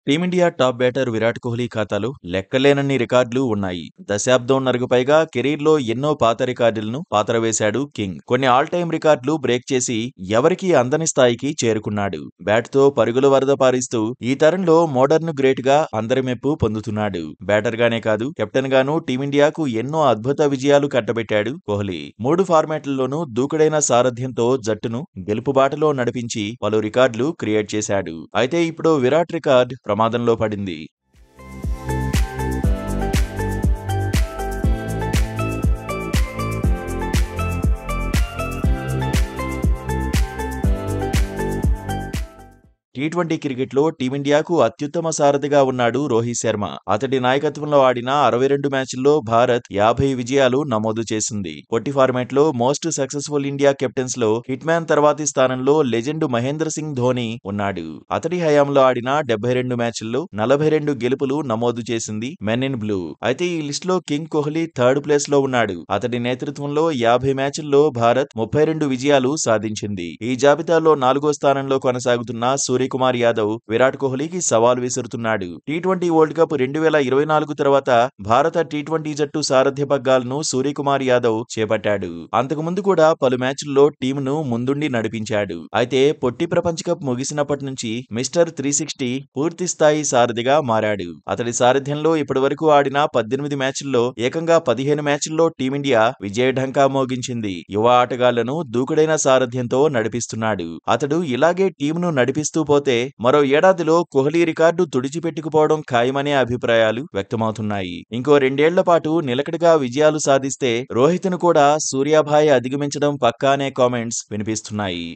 Team India top batter Virat Kohli ఖాతాలో లెక్కలేనన్ని రికార్డులు ఉన్నాయి. దశాబ్దంన్నరకు పైగా కెరీర్లో ఎన్నో పాత రికార్డులను పాతరవేశాడు కింగ్. కొన్ని ఆల్ టైమ్ రికార్డులు బ్రేక్ చేసి ఎవరికీ అందని స్థాయికి చేరుకున్నాడు. బ్యాట్తో పరుగుల వరద పారిస్తూ ఈ తరంలో మోడర్న్ గ్రేట్ గా అందరి మెప్పు పొందుతున్నాడు. బ్యాటర్ గానే కాదు, కెప్టెన్ గాను టీమిండియాకు ఎన్నో అద్భుత విజయాలు కట్టబెట్టాడు కోహ్లీ. 3 ఫార్మాట్లలోనూ దూకుడైన సారథ్యంతో జట్టును గెలుపు బాటలో నడిపించి పలు రికార్డులు క్రియేట్ చేశాడు. అయితే ఇప్పుడు విరాట్ రికార్డ్ ప్రమాదంలో పడింది. టీ20 క్రికెట్లో టీమిండియాకు అత్యుత్తమ సారథిగా ఉన్నాడు రోహిత్ శర్మ. అతడి నాయకత్వంలో ఆడిన 62 మ్యాచ్ల్లో భారత్ 50 విజయాలు నమోదు చేసింది. పొట్టి ఫార్మాట్లో మోస్ట్ సక్సెస్ఫుల్ ఇండియా కెప్టెన్స్ లో హిట్ మ్యాన్ తర్వాతి స్థానంలో లెజెండ్ మహేంద్ర సింగ్ ధోని ఉన్నాడు. అతడి హయాంలో ఆడిన 72 మ్యాచ్ల్లో 42 గెలుపులు నమోదు చేసింది మెన్ ఇన్ బ్లూ. అయితే ఈ లిస్టులో కింగ్ కోహ్లీ థర్డ్ ప్లేస్ లో ఉన్నాడు. అతడి నేతృత్వంలో 50 మ్యాచ్ల్లో భారత్ 32 విజయాలు సాధించింది. ఈ జాబితాలో 4గో స్థానంలో కొనసాగుతున్న సూర్యకుమార్ యాదవ్ విరాట్ కోహ్లీకి సవాల్ విసురుతున్నాడు. టీ20 వరల్డ్ కప్ 2024 తర్వాత భారత టీ20 జట్టు సారథ్య పగ్గాలను సూర్యకుమార్ యాదవ్ చేపట్టాడు. అంతకుముందు కూడా పలు మ్యాచ్ల్లో టీంను ముందుండి నడిపించాడు. అయితే పొట్టి ప్రపంచ కప్ ముగిసినప్పటి నుంచి మిస్టర్ 360 పూర్తి స్థాయి సారథిగా మారాడు. అతడి సారథ్యంలో ఇప్పటివరకు ఆడిన 18 మ్యాచ్ల్లో ఏకంగా 15 మ్యాచ్ల్లో టీమిండియా విజయ ఢంకా మోగించింది. యువ ఆటగాళ్లను దూకుడైన సారథ్యంతో నడిపిస్తున్నాడు. అతడు ఇలాగే టీంను నడిపిస్తూ పోతే మరో ఏడాదిలో కోహ్లీ రికార్డు తుడిచిపెట్టుకుపోవడం ఖాయమనే అభిప్రాయాలు వ్యక్తమవుతున్నాయి. ఇంకో 2 ఏళ్ల పాటు నిలకడగా విజయాలు సాధిస్తే రోహిత్ను కూడా సూర్యాభాయ్ అధిగమించడం పక్కా అనే కామెంట్స్ వినిపిస్తున్నాయి.